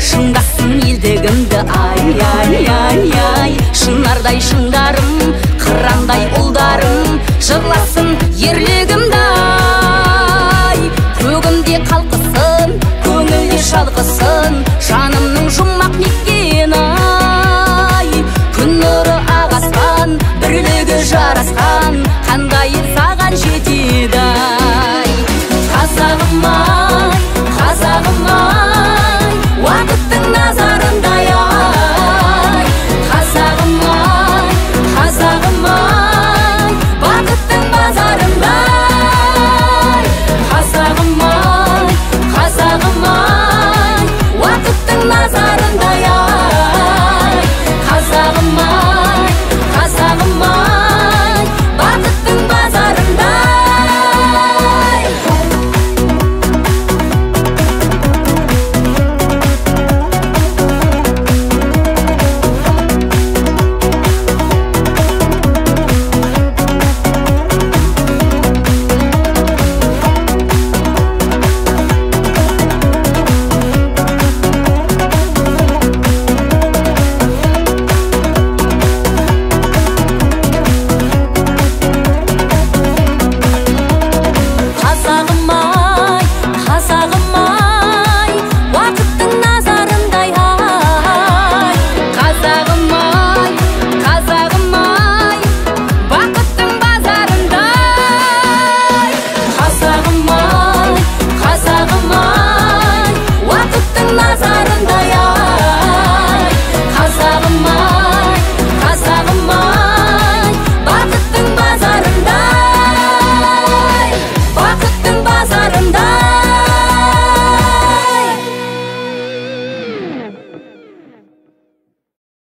шыңдасын елдігімді, ай. Шынардай шыңдарым, қырандай ұлдарым, жырласын ерлігімді, ай. Көгімде қалқысын, көңілде шалқысын, жанымның жұмақ неткен, ай. Күн нұры ағасқан, бірлігі жарасқан, қандай саған жетеді, ай. Қазағым ай, уақыттың назарындай, ай. Қазағым ай, бақыттың базарындай. Қазағым ай, уақыттың назарындай, ай. Қазағым ай, бақыттың базарындай. Назар